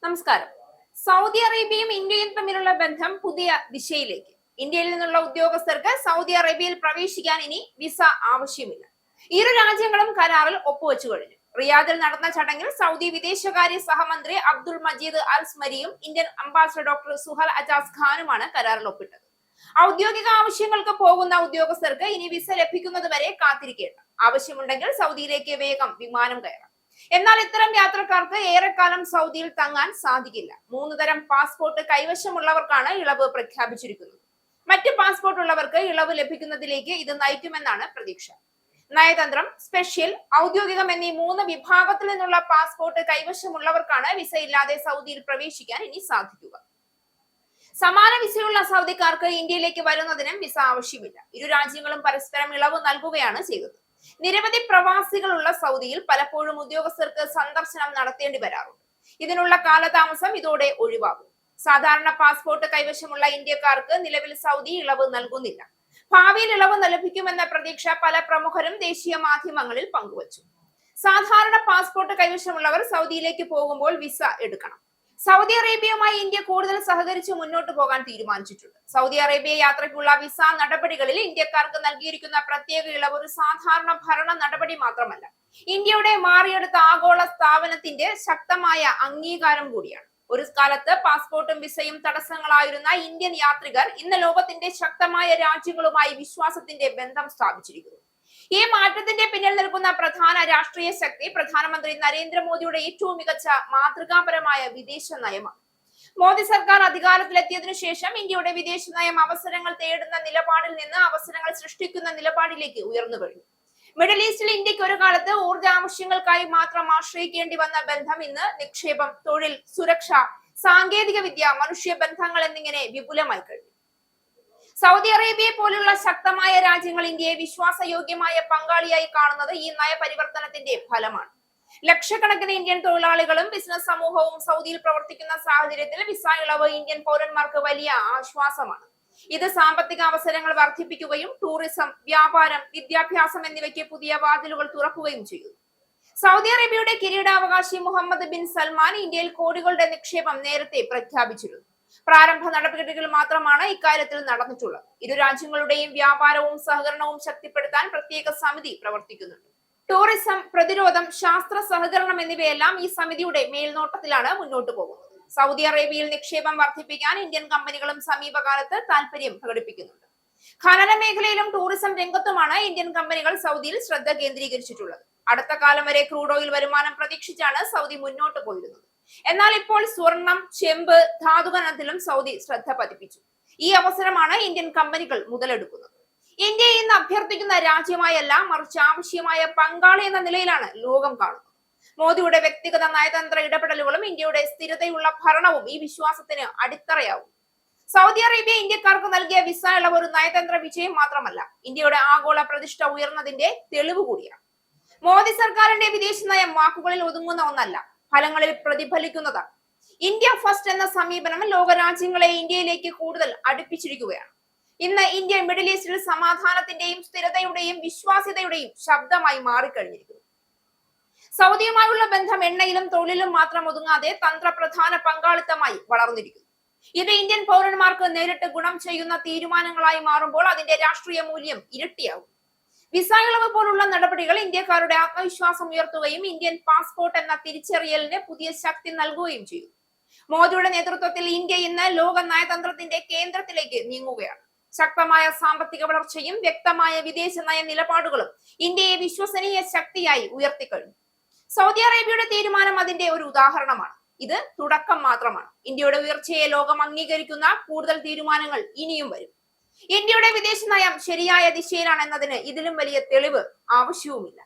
നമസ്കാരം. സൗദി അറേബ്യയും ഇന്ത്യയും തമ്മിലുള്ള ബന്ധം പുതിയ ദിശയിലേക്ക്. ഇന്ത്യയിൽ നിന്നുള്ള ഉദ്യോഗസ്ഥർക്ക് സൗദി അറേബ്യയിൽ പ്രവേശിക്കാൻ ഇനി വിസ ആവശ്യമില്ല. ഇരു രാജ്യങ്ങളും കരാറിൽ ഒപ്പുവെച്ചു കഴിഞ്ഞു. റിയാദിൽ നടന്ന ചടങ്ങിൽ സൗദി വിദേശകാര്യ സഹമന്ത്രി അബ്ദുൾ മജീദ് അൽ സ്മരിയും ഇന്ത്യൻ അംബാസഡർ ഡോക്ടർ സുഹൽ അജാസ് ഖാനുമാണ് കരാറിൽ ഒപ്പിട്ടത്. ഔദ്യോഗിക ആവശ്യങ്ങൾക്ക് പോകുന്ന ഉദ്യോഗസ്ഥർക്ക് ഇനി വിസ ലഭിക്കുന്നത് വരെ കാത്തിരിക്കേണ്ട. ആവശ്യമുണ്ടെങ്കിൽ സൗദിയിലേക്ക് വേഗം വിമാനം കയറാം. എന്നാൽ ഇത്തരം യാത്രക്കാർക്ക് ഏറെക്കാലം സൗദിയിൽ തങ്ങാൻ സാധിക്കില്ല. 3 തരം പാസ്പോർട്ട് കൈവശമുള്ളവർക്കാണ് ഇളവ് പ്രഖ്യാപിച്ചിരിക്കുന്നത്. മറ്റ് പാസ്പോർട്ട് ഉള്ളവർക്ക് ഇളവ് ലഭിക്കുന്നതിലേക്ക് ഇത് നയിക്കുമെന്നാണ് പ്രതീക്ഷ. നയതന്ത്രം, സ്പെഷ്യൽ, ഔദ്യോഗികം എന്നീ 3 വിഭാഗത്തിൽ നിന്നുള്ള പാസ്പോർട്ട് കൈവശമുള്ളവർക്കാണ് വിസ ഇല്ലാതെ സൗദിയിൽ പ്രവേശിക്കാൻ ഇനി സാധിക്കുക. സമാന വിസയുള്ള സൗദിക്കാർക്ക് ഇന്ത്യയിലേക്ക് വരുന്നതിനും വിസ ആവശ്യമില്ല. ഇരു രാജ്യങ്ങളും പരസ്പരം ഇളവ് നൽകുകയാണ് ചെയ്തത്. നിരവധി പ്രവാസികളുള്ള സൗദിയിൽ പലപ്പോഴും ഉദ്യോഗസ്ഥർക്ക് സന്ദർശനം നടത്തേണ്ടി വരാറുണ്ട്. ഇതിനുള്ള കാലതാമസം ഇതോടെ ഒഴിവാകും. സാധാരണ പാസ്പോർട്ട് കൈവശമുള്ള ഇന്ത്യക്കാർക്ക് നിലവിൽ സൗദി ഇളവ് നൽകുന്നില്ല. ഭാവിയിൽ ഇളവ് ലഭിക്കുമെന്ന പ്രതീക്ഷ പല പ്രമുഖരും ദേശീയ മാധ്യമങ്ങളിൽ പങ്കുവച്ചു. സാധാരണ പാസ്പോർട്ട് കൈവശമുള്ളവർ സൗദിയിലേക്ക് പോകുമ്പോൾ വിസ എടുക്കണം. സൗദി അറേബ്യയുമായി ഇന്ത്യ കൂടുതൽ സഹകരിച്ച് മുന്നോട്ട് പോകാൻ തീരുമാനിച്ചിട്ടുണ്ട്. സൗദി അറേബ്യ യാത്രയ്ക്കുള്ള വിസ നടപടികളിൽ ഇന്ത്യക്കാർക്ക് നൽകിയിരിക്കുന്ന പ്രത്യേക ഇളവ് ഒരു സാധാരണ ഭരണ നടപടി മാത്രമല്ല, ഇന്ത്യയുടെ മാറിയെടുത്ത ആഗോള സ്ഥാപനത്തിന്റെ ശക്തമായ അംഗീകാരം കൂടിയാണ്. ഒരു കാലത്ത് പാസ്പോർട്ടും വിസയും തടസ്സങ്ങളായിരുന്ന ഇന്ത്യൻ യാത്രികർ ഇന്ന് ലോകത്തിന്റെ ശക്തമായ രാജ്യങ്ങളുമായി വിശ്വാസത്തിന്റെ ബന്ധം സ്ഥാപിച്ചിരിക്കുന്നു. ഈ മാറ്റത്തിന്റെ പിന്നിൽ നിൽക്കുന്ന പ്രധാന രാഷ്ട്രീയ ശക്തി പ്രധാനമന്ത്രി നരേന്ദ്രമോദിയുടെ ഏറ്റവും മികച്ച മാതൃകാപരമായ വിദേശ നയമാണ്. മോദി സർക്കാർ അധികാരത്തിലെത്തിയതിനു ശേഷം ഇന്ത്യയുടെ വിദേശ നയം അവസരങ്ങൾ തേടുന്ന നിലപാടിൽ നിന്ന് അവസരങ്ങൾ സൃഷ്ടിക്കുന്ന നിലപാടിലേക്ക് ഉയർന്നു കഴിഞ്ഞു. മിഡിൽ ഈസ്റ്റിൽ ഇന്ത്യക്ക് ഒരു കാലത്ത് ഊർജ്ജ ആവശ്യങ്ങൾക്കായി മാത്രം ആശ്രയിക്കേണ്ടി വന്ന ബന്ധം ഇന്ന് നിക്ഷേപം, തൊഴിൽ, സുരക്ഷ, സാങ്കേതിക വിദ്യ, മനുഷ്യബന്ധങ്ങൾ എന്നിങ്ങനെ വിപുലമായി കഴിഞ്ഞു. സൗദി അറേബ്യയെ പോലുള്ള ശക്തമായ രാജ്യങ്ങൾ ഇന്ത്യയെ വിശ്വാസയോഗ്യമായ പങ്കാളിയായി കാണുന്നത് ഈ നയപരിവർത്തനത്തിന്റെ ഫലമാണ്. ലക്ഷക്കണക്കിന് ഇന്ത്യൻ തൊഴിലാളികളും ബിസിനസ് സമൂഹവും സൗദിയിൽ പ്രവർത്തിക്കുന്ന സാഹചര്യത്തിൽ വിസ ഇളവ് ഇന്ത്യൻ പൗരന്മാർക്ക് വലിയ ആശ്വാസമാണ്. ഇത് സാമ്പത്തിക അവസരങ്ങൾ വർദ്ധിപ്പിക്കുകയും ടൂറിസം, വ്യാപാരം, വിദ്യാഭ്യാസം എന്നിവയ്ക്ക് പുതിയ വാതിലുകൾ തുറക്കുകയും ചെയ്യുന്നു. സൗദി അറേബ്യയുടെ കിരീടാവകാശി മുഹമ്മദ് ബിൻ സൽമാൻ ഇന്ത്യയിൽ കോടികളുടെ നിക്ഷേപം നേരത്തെ പ്രഖ്യാപിച്ചിരുന്നു. പ്രാരംഭ നടപടികൾ മാത്രമാണ് ഇക്കാര്യത്തിൽ നടന്നിട്ടുള്ളത്. ഇരു രാജ്യങ്ങളുടെയും വ്യാപാരവും സഹകരണവും ശക്തിപ്പെടുത്താൻ പ്രത്യേക സമിതി പ്രവർത്തിക്കുന്നുണ്ട്. ടൂറിസം, പ്രതിരോധം, ശാസ്ത്ര സഹകരണം എന്നിവയെല്ലാം ഈ സമിതിയുടെ മേൽനോട്ടത്തിലാണ് മുന്നോട്ട് പോകുന്നത്. സൗദി അറേബ്യയിൽ നിക്ഷേപം വർദ്ധിപ്പിക്കാൻ ഇന്ത്യൻ കമ്പനികളും സമീപകാലത്ത് താൽപര്യം പ്രകടിപ്പിക്കുന്നുണ്ട്. ഖനന മേഖലയിലും ടൂറിസം രംഗത്തുമാണ് ഇന്ത്യൻ കമ്പനികൾ സൗദിയിൽ ശ്രദ്ധ കേന്ദ്രീകരിച്ചിട്ടുള്ളത്. അടുത്ത കാലം വരെ ക്രൂഡ് ഓയിൽ വരുമാനം പ്രതീക്ഷിച്ചാണ് സൗദി മുന്നോട്ട് പോയിരുന്നത്. എന്നാൽ ഇപ്പോൾ സ്വർണം, ചെമ്പ്, ധാതുഖനനത്തിലും സൗദി ശ്രദ്ധ പതിപ്പിച്ചു. ഈ അവസരമാണ് ഇന്ത്യൻ കമ്പനികൾ മുതലെടുക്കുന്നത്. ഇന്ത്യ ഇന്ന് അഭ്യർത്ഥിക്കുന്ന രാജ്യമായല്ല, മറിച്ച് ആവശ്യമായ പങ്കാളി എന്ന നിലയിലാണ് ലോകം കാണുന്നത്. മോദിയുടെ വ്യക്തിഗത നയതന്ത്ര ഇടപെടലുകളും ഇന്ത്യയുടെ സ്ഥിരതയുള്ള ഭരണവും ഈ വിശ്വാസത്തിന് അടിത്തറയാവും. സൗദി അറേബ്യ ഇന്ത്യക്കാർക്ക് നൽകിയ വിസ ഇളവ് ഒരു നയതന്ത്ര വിജയം മാത്രമല്ല, ഇന്ത്യയുടെ ആഗോള പ്രതിഷ്ഠ ഉയർന്നതിന്റെ തെളിവ് കൂടിയാണ്. മോദി സർക്കാരിന്റെ വിദേശ നയം വാക്കുകളിൽ ഒതുങ്ങുന്ന ഒന്നല്ല, ഫലങ്ങളിൽ പ്രതിഫലിക്കുന്നതാണ്. ഇന്ത്യ ഫസ്റ്റ് എന്ന സമീപനം ലോകരാജ്യങ്ങളെ ഇന്ത്യയിലേക്ക് കൂടുതൽ അടുപ്പിച്ചിരിക്കുകയാണ്. ഇന്ന് ഇന്ത്യ മിഡിൽ ഈസ്റ്റിൽ സമാധാനത്തിന്റെയും സ്ഥിരതയുടെയും വിശ്വാസ്യതയുടെയും ശബ്ദമായി മാറിക്കഴിഞ്ഞിരിക്കുന്നു. സൗദിയുമായുള്ള ബന്ധം എണ്ണയിലും തൊഴിലിലും മാത്രം ഒതുങ്ങാതെ തന്ത്രപ്രധാന പങ്കാളിത്തമായി വളർന്നിരിക്കുന്നു. ഇത് ഇന്ത്യൻ പൗരന്മാർക്ക് നേരിട്ട് ഗുണം ചെയ്യുന്ന തീരുമാനങ്ങളായി മാറുമ്പോൾ അതിന്റെ രാഷ്ട്രീയ മൂല്യം ഇരട്ടിയാകും. വിസ ഇളവ് പോലുള്ള നടപടികൾ ഇന്ത്യക്കാരുടെ ആത്മവിശ്വാസം ഉയർത്തുകയും ഇന്ത്യൻ പാസ്പോർട്ട് എന്ന തിരിച്ചറിയലിന് പുതിയ ശക്തി നൽകുകയും ചെയ്യും. മോദിയുടെ നേതൃത്വത്തിൽ ഇന്ത്യ ഇന്ന് ലോക നയതന്ത്രത്തിന്റെ കേന്ദ്രത്തിലേക്ക് നീങ്ങുകയാണ്. ശക്തമായ സാമ്പത്തിക വളർച്ചയും വ്യക്തമായ വിദേശ നയ നിലപാടുകളും ഇന്ത്യയെ വിശ്വസനീയ ശക്തിയായി ഉയർത്തിക്കഴിഞ്ഞു. സൗദി അറേബ്യയുടെ തീരുമാനം അതിന്റെ ഒരു ഉദാഹരണമാണ്. ഇത് തുടക്കം മാത്രമാണ്. ഇന്ത്യയുടെ ഉയർച്ചയെ ലോകം അംഗീകരിക്കുന്ന കൂടുതൽ തീരുമാനങ്ങൾ ഇനിയും വരും. ഇന്ത്യയുടെ വിദേശ നയം ശരിയായ ദിശയിലാണെന്നതിന് ഇതിലും വലിയ തെളിവ് ആവശ്യവുമില്ല.